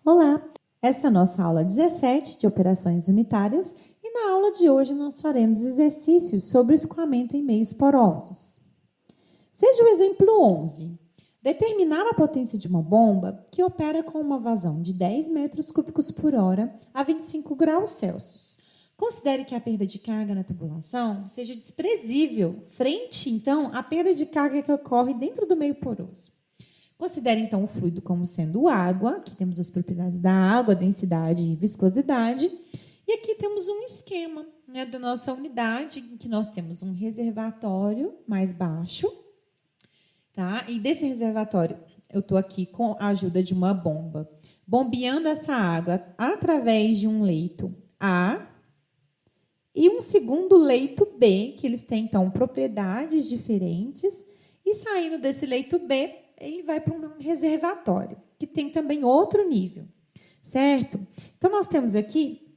Olá, essa é a nossa aula 17 de operações unitárias e na aula de hoje nós faremos exercícios sobre o escoamento em meios porosos. Seja o exemplo 11. Determinar a potência de uma bomba que opera com uma vazão de 10 metros cúbicos por hora a 25 graus Celsius. Considere que a perda de carga na tubulação seja desprezível frente, então, à perda de carga que ocorre dentro do meio poroso. Considere, então, o fluido como sendo água. Aqui temos as propriedades da água, densidade e viscosidade. E aqui temos um esquema, né, da nossa unidade, em que nós temos um reservatório mais baixo. Tá? E desse reservatório, eu estou aqui com a ajuda de uma bomba, bombeando essa água através de um leito A e um segundo leito B, que eles têm, então, propriedades diferentes. E saindo desse leito B, ele vai para um reservatório, que tem também outro nível, certo? Então, nós temos aqui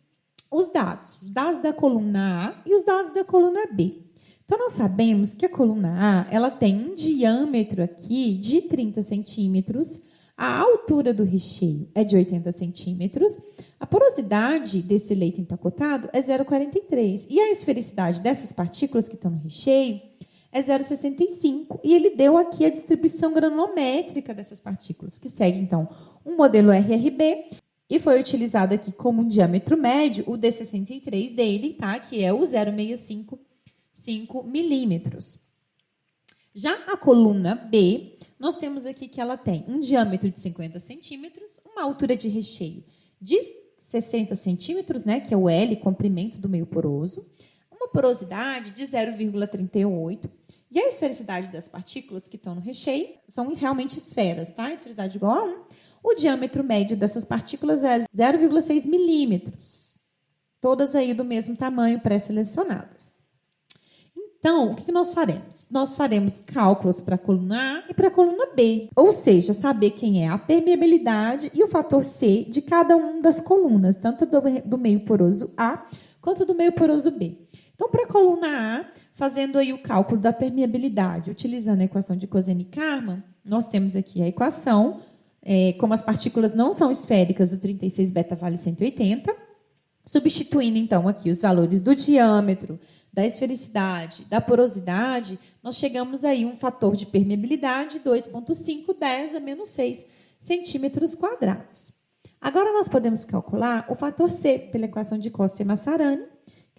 os dados da coluna A e os dados da coluna B. Então, nós sabemos que a coluna A ela tem um diâmetro aqui de 30 centímetros, a altura do recheio é de 80 centímetros, a porosidade desse leito empacotado é 0,43, e a esfericidade dessas partículas que estão no recheio é 0,65, e ele deu aqui a distribuição granulométrica dessas partículas, que segue, então, um modelo RRB, e foi utilizado aqui como um diâmetro médio, o D63 dele, tá? Que é o 0,655 milímetros. Já a coluna B, nós temos aqui que ela tem um diâmetro de 50 centímetros, uma altura de recheio de 60 centímetros, né? Que é o L, comprimento do meio poroso, uma porosidade de 0,38, e a esfericidade das partículas que estão no recheio são realmente esferas, tá? A esfericidade igual a 1. O diâmetro médio dessas partículas é 0,6 milímetros. Todas aí do mesmo tamanho, pré-selecionadas. Então, o que nós faremos? Nós faremos cálculos para a coluna A e para a coluna B. Ou seja, saber quem é a permeabilidade e o fator C de cada uma das colunas, tanto do meio poroso A quanto do meio poroso B. Então, para a coluna A, fazendo aí o cálculo da permeabilidade, utilizando a equação de Cosen-Kármán, nós temos aqui a equação, como as partículas não são esféricas, o 36 beta vale 180, substituindo, então, aqui os valores do diâmetro, da esfericidade, da porosidade, nós chegamos aí a um fator de permeabilidade 2,5, 10 a menos 6 centímetros quadrados. Agora, nós podemos calcular o fator C pela equação de Costa e Massarani.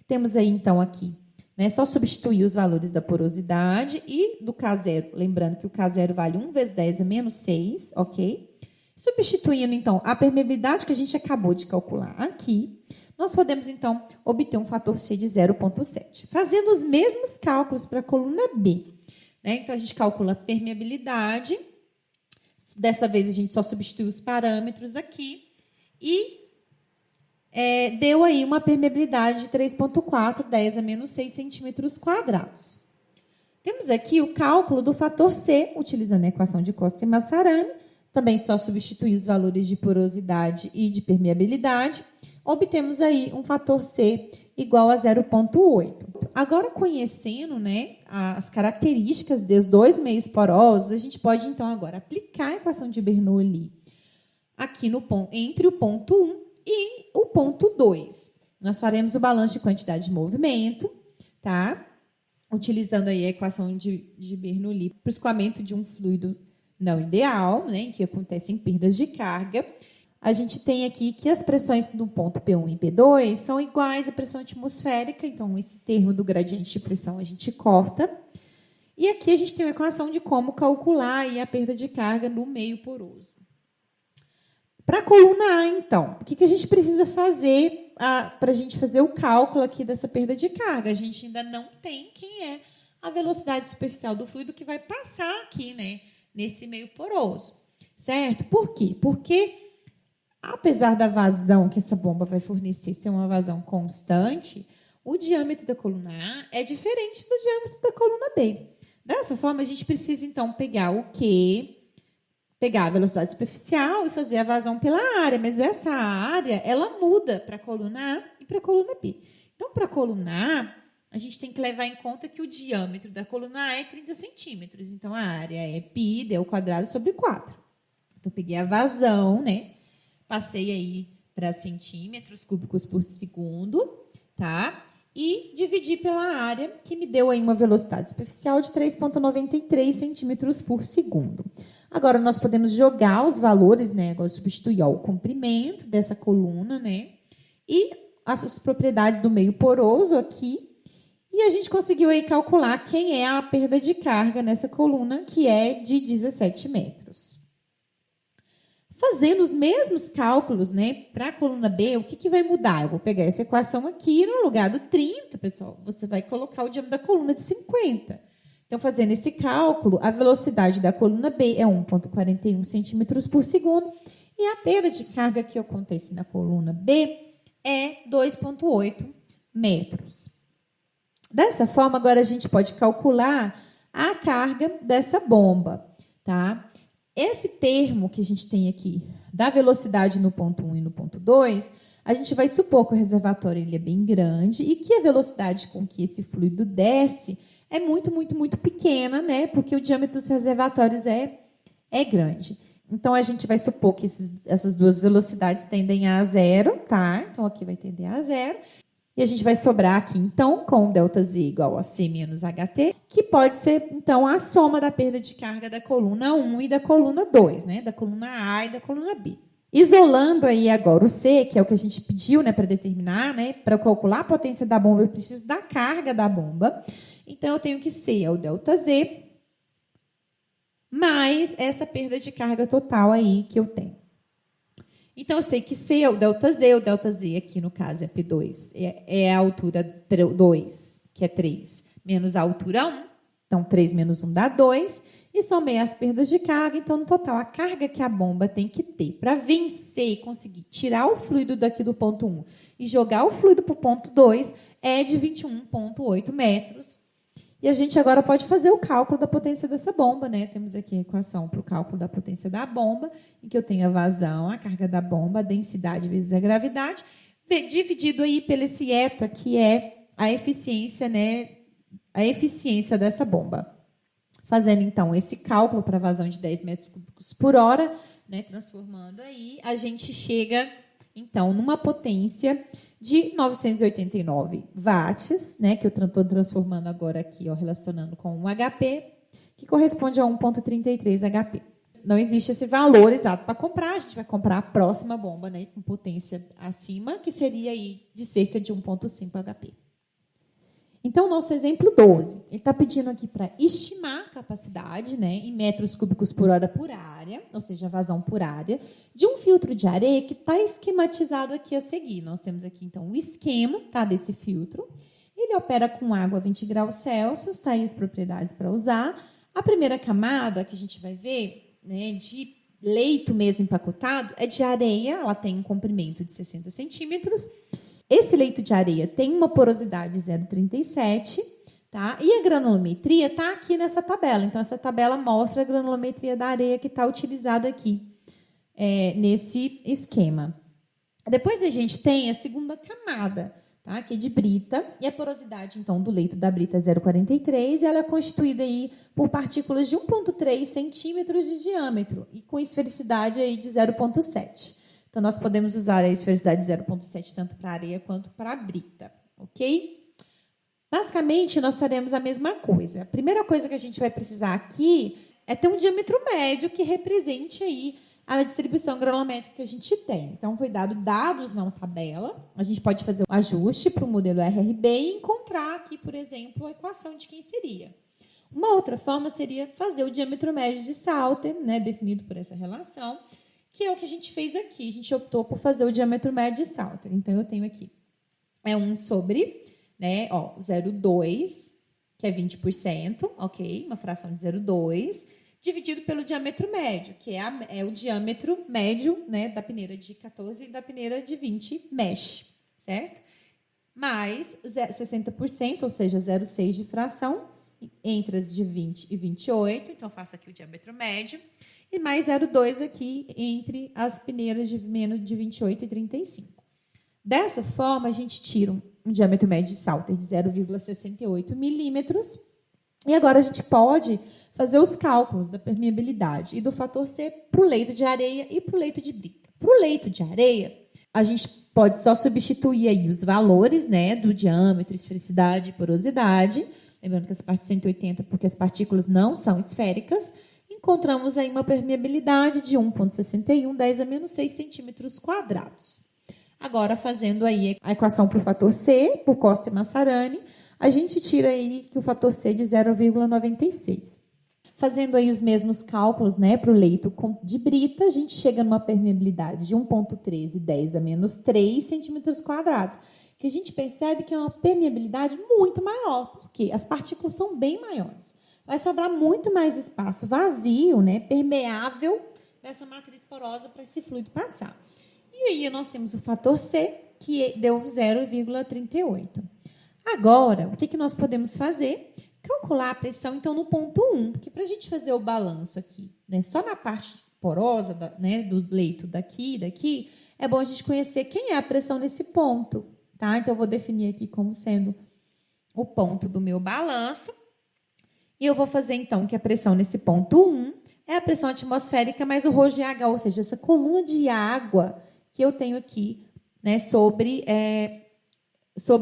Temos aí, então, aqui, né, só substituir os valores da porosidade e do K0. Lembrando que o K0 vale 1 vezes 10 a menos 6, ok? Substituindo, então, a permeabilidade que a gente acabou de calcular aqui, nós podemos, então, obter um fator C de 0,7. Fazendo os mesmos cálculos para a coluna B. Né? Então, a gente calcula a permeabilidade. Dessa vez, a gente só substitui os parâmetros aqui. E deu aí uma permeabilidade de 3,4, 10 a menos 6 centímetros quadrados. Temos aqui o cálculo do fator C, utilizando a equação de Costa e Massarani. Também só substituir os valores de porosidade e de permeabilidade. Obtemos aí um fator C igual a 0,8. Agora, conhecendo, né, as características dos dois meios porosos, a gente pode, então, agora aplicar a equação de Bernoulli aqui no ponto, entre o ponto 1 e o ponto 2. Nós faremos o balanço de quantidade de movimento, tá? Utilizando aí a equação de Bernoulli para o escoamento de um fluido não ideal, né, em que acontecem perdas de carga. A gente tem aqui que as pressões do ponto P1 e P2 são iguais à pressão atmosférica, então esse termo do gradiente de pressão a gente corta. E aqui a gente tem uma equação de como calcular aí a perda de carga no meio poroso. Para a coluna A, então, o que a gente precisa fazer para a gente fazer o cálculo aqui dessa perda de carga? A gente ainda não tem quem é a velocidade superficial do fluido que vai passar aqui, né, nesse meio poroso, certo? Por quê? Porque, apesar da vazão que essa bomba vai fornecer ser uma vazão constante, o diâmetro da coluna A é diferente do diâmetro da coluna B. Dessa forma, a gente precisa, então, pegar o Q, pegar a velocidade superficial e fazer a vazão pela área, mas essa área ela muda para a coluna A e para a coluna B. Então, para a coluna A gente tem que levar em conta que o diâmetro da coluna A é 30 centímetros. Então, a área é π, d² sobre 4. Então, eu peguei a vazão, né, passei aí para centímetros cúbicos por segundo, tá? E dividi pela área, que me deu aí uma velocidade superficial de 3,93 centímetros por segundo. Agora, nós podemos jogar os valores, né? Agora, substituir ó, o comprimento dessa coluna, né? E as propriedades do meio poroso aqui. E a gente conseguiu aí calcular quem é a perda de carga nessa coluna, que é de 17 metros. Fazendo os mesmos cálculos, né, para a coluna B, o que vai mudar? Eu vou pegar essa equação aqui, no lugar do 30, pessoal, você vai colocar o diâmetro da coluna de 50. Então, fazendo esse cálculo, a velocidade da coluna B é 1,41 centímetros por segundo e a perda de carga que acontece na coluna B é 2,8 metros. Dessa forma, agora a gente pode calcular a carga dessa bomba, tá? Esse termo que a gente tem aqui, da velocidade no ponto 1 e no ponto 2, a gente vai supor que o reservatório ele é bem grande e que a velocidade com que esse fluido desce é muito, muito, muito pequena, né? Porque o diâmetro dos reservatórios é grande. Então, a gente vai supor que essas duas velocidades tendem a zero, tá? Então, aqui vai tender a zero. E a gente vai sobrar aqui, então, com ΔZ igual a C menos HT, que pode ser, então, a soma da perda de carga da coluna 1 e da coluna 2, né? Da coluna A e da coluna B. Isolando aí agora o C, que é o que a gente pediu, né, para determinar, né? Para calcular a potência da bomba, eu preciso da carga da bomba. Então, eu tenho que C é o ΔZ, mais essa perda de carga total aí que eu tenho. Então, eu sei que C é o ΔZ aqui, no caso, é P2, é a altura 2, que é 3, menos a altura 1. Então, 3 menos 1 dá 2. E somei as perdas de carga. Então, no total, a carga que a bomba tem que ter para vencer e conseguir tirar o fluido daqui do ponto 1 e jogar o fluido para o ponto 2 é de 21,8 metros. E a gente agora pode fazer o cálculo da potência dessa bomba, né? Temos aqui a equação para o cálculo da potência da bomba, em que eu tenho a vazão, a carga da bomba, a densidade vezes a gravidade, dividido aí pelo esse eta, que é a eficiência, né? A eficiência dessa bomba. Fazendo, então, esse cálculo para a vazão de 10 metros cúbicos por hora, né? Transformando aí, a gente chega, então, numa potência de 989 watts, né, que eu estou transformando agora aqui, ó, relacionando com um HP, que corresponde a 1,33 HP. Não existe esse valor exato para comprar, a gente vai comprar a próxima bomba, né, com potência acima, que seria aí de cerca de 1,5 HP. Então, nosso exemplo 12, ele está pedindo aqui para estimar a capacidade, né, em metros cúbicos por hora por área, ou seja, vazão por área, de um filtro de areia que está esquematizado aqui a seguir. Nós temos aqui, então, o esquema, tá, desse filtro. Ele opera com água a 20 graus Celsius, tá aí as propriedades para usar. A primeira camada que a gente vai ver, né, de leito mesmo empacotado, é de areia, ela tem um comprimento de 60 centímetros. Esse leito de areia tem uma porosidade 0,37, tá? E a granulometria está aqui nessa tabela. Então, essa tabela mostra a granulometria da areia que está utilizada aqui nesse esquema. Depois, a gente tem a segunda camada, tá? Que é de brita. E a porosidade, então, do leito da brita é 0,43. E ela é constituída aí por partículas de 1,3 centímetros de diâmetro e com esfericidade aí de 0,7. Então, nós podemos usar a esfericidade de 0,7 tanto para a areia quanto para a brita, ok? Basicamente, nós faremos a mesma coisa. A primeira coisa que a gente vai precisar aqui é ter um diâmetro médio que represente aí a distribuição granulométrica que a gente tem. Então, foi dado dados na tabela. A gente pode fazer o ajuste para o modelo RRB e encontrar aqui, por exemplo, a equação de quem seria. Uma outra forma seria fazer o diâmetro médio de Salter, né, definido por essa relação, que é o que a gente fez aqui. A gente optou por fazer o diâmetro médio de Salter. Então, eu tenho aqui 1 sobre, né, 0,2, que é 20%, ok? Uma fração de 0,2, dividido pelo diâmetro médio, que é o diâmetro médio, né, da peneira de 14 e da peneira de 20 mesh, certo? Mais 60%, ou seja, 0,6 de fração, entre as de 20 e 28. Então, faço aqui o diâmetro médio. E mais 0,2 aqui entre as peneiras de menos de 28 e 35. Dessa forma, a gente tira um diâmetro médio de Salter de 0,68 milímetros. E agora a gente pode fazer os cálculos da permeabilidade e do fator C para o leito de areia e para o leito de brita. Para o leito de areia, a gente pode só substituir aí os valores, né, do diâmetro, esfericidade e porosidade. Lembrando que as partes 180, porque as partículas não são esféricas. Encontramos aí uma permeabilidade de 1,61, 10 a menos 6 centímetros quadrados. Agora, fazendo aí a equação para o fator C, por Costa e Massarani, a gente tira aí que o fator C de 0,96. Fazendo aí os mesmos cálculos, né, para o leito de brita, a gente chega numa permeabilidade de 1,13, 10 a menos 3 centímetros quadrados, que a gente percebe que é uma permeabilidade muito maior, porque as partículas são bem maiores. Vai sobrar muito mais espaço vazio, né, permeável, dessa matriz porosa para esse fluido passar. E aí nós temos o fator C, que deu 0,38. Agora, o que nós podemos fazer? Calcular a pressão, então, no ponto 1, porque para a gente fazer o balanço aqui, né, só na parte porosa, né, do leito daqui e daqui, é bom a gente conhecer quem é a pressão nesse ponto, tá? Então, eu vou definir aqui como sendo o ponto do meu balanço. E eu vou fazer, então, que a pressão nesse ponto 1 é a pressão atmosférica mais o ρGH, ou seja, essa coluna de água que eu tenho aqui, né, sobre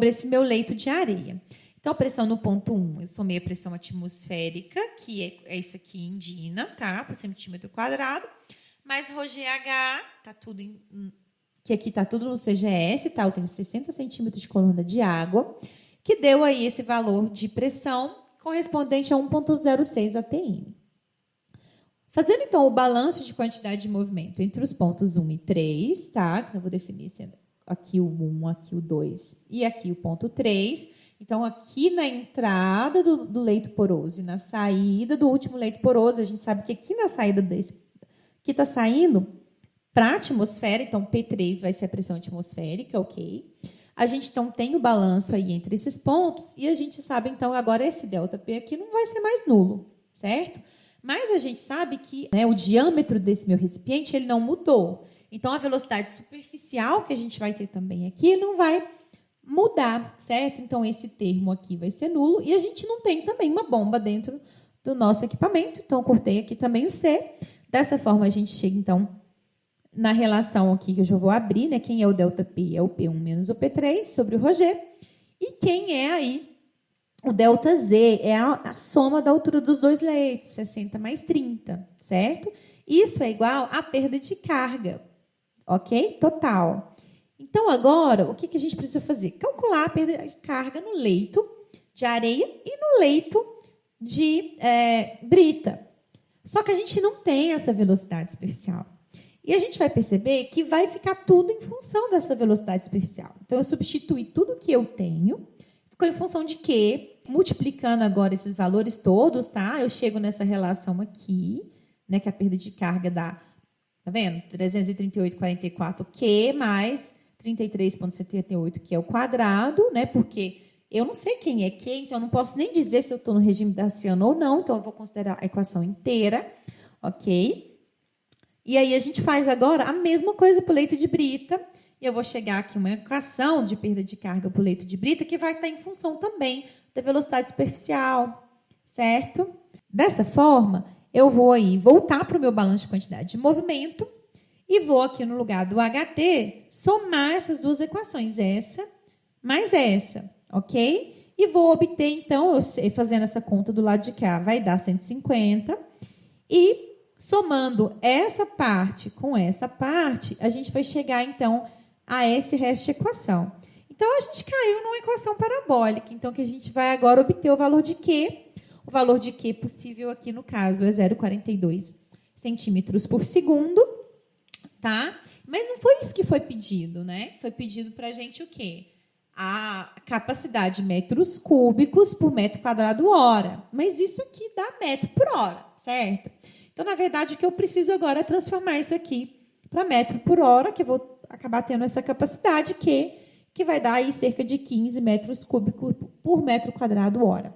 esse meu leito de areia. Então, a pressão no ponto 1, eu somei a pressão atmosférica, que é isso aqui em Dina, tá? Por centímetro quadrado, mais ρGH, tá tudo que aqui está tudo no CGS, tá? Eu tenho 60 centímetros de coluna de água, que deu aí esse valor de pressão correspondente a 1,06 atm. Fazendo, então, o balanço de quantidade de movimento entre os pontos 1 e 3, tá? Que eu vou definir sendo aqui o 1, aqui o 2 e aqui o ponto 3. Então, aqui na entrada do leito poroso e na saída do último leito poroso, a gente sabe que aqui na saída desse, que está saindo para a atmosfera, então P3 vai ser a pressão atmosférica, ok? A gente, então, tem o balanço aí entre esses pontos e a gente sabe, então, agora esse ΔP aqui não vai ser mais nulo, certo? Mas a gente sabe que, né, o diâmetro desse meu recipiente ele não mudou. Então, a velocidade superficial que a gente vai ter também aqui não vai mudar, certo? Então, esse termo aqui vai ser nulo. E a gente não tem também uma bomba dentro do nosso equipamento. Então, eu cortei aqui também o C. Dessa forma, a gente chega, então, na relação aqui que eu já vou abrir, né? Quem é o ΔP é o P1 menos o P3 sobre o ρG. E quem é aí o ΔZ é a soma da altura dos dois leitos, 60 mais 30, certo? Isso é igual à perda de carga, ok? Total. Então, agora, o que a gente precisa fazer? Calcular a perda de carga no leito de areia e no leito de brita. Só que a gente não tem essa velocidade superficial. E a gente vai perceber que vai ficar tudo em função dessa velocidade superficial. Então, eu substituí tudo que eu tenho. Ficou em função de quê? Multiplicando agora esses valores todos, tá? Eu chego nessa relação aqui, né, que a perda de carga dá, tá vendo? 338,44 Q mais 33,78, que é o quadrado, né? Porque eu não sei quem é Q, então eu não posso nem dizer se eu estou no regime Darciano ou não, então eu vou considerar a equação inteira, ok? E aí a gente faz agora a mesma coisa para o leito de brita, e eu vou chegar aqui uma equação de perda de carga para o leito de brita que vai estar em função também da velocidade superficial, certo? Dessa forma, eu vou aí voltar para o meu balanço de quantidade de movimento e vou aqui no lugar do HT somar essas duas equações, essa mais essa, ok? E vou obter, então, eu fazendo essa conta do lado de cá, vai dar 150. E somando essa parte com essa parte, a gente vai chegar, então, a esse resto de equação. Então, a gente caiu numa equação parabólica. Então, que a gente vai agora obter o valor de Q. O valor de Q possível aqui, no caso, é 0,42 centímetros por segundo, tá? Mas não foi isso que foi pedido, né? Foi pedido para a gente o quê? A capacidade de metros cúbicos por metro quadrado hora. Mas isso aqui dá metro por hora, certo? Então, na verdade, o que eu preciso agora é transformar isso aqui para metro por hora, que eu vou acabar tendo essa capacidade que vai dar aí cerca de 15 metros cúbicos por metro quadrado hora.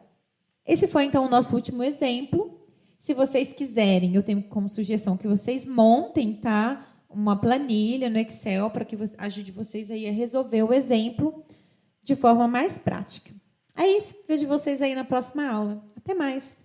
Esse foi, então, o nosso último exemplo. Se vocês quiserem, eu tenho como sugestão que vocês montem, tá, uma planilha no Excel para que ajude vocês aí a resolver o exemplo de forma mais prática. É isso. Vejo vocês aí na próxima aula. Até mais.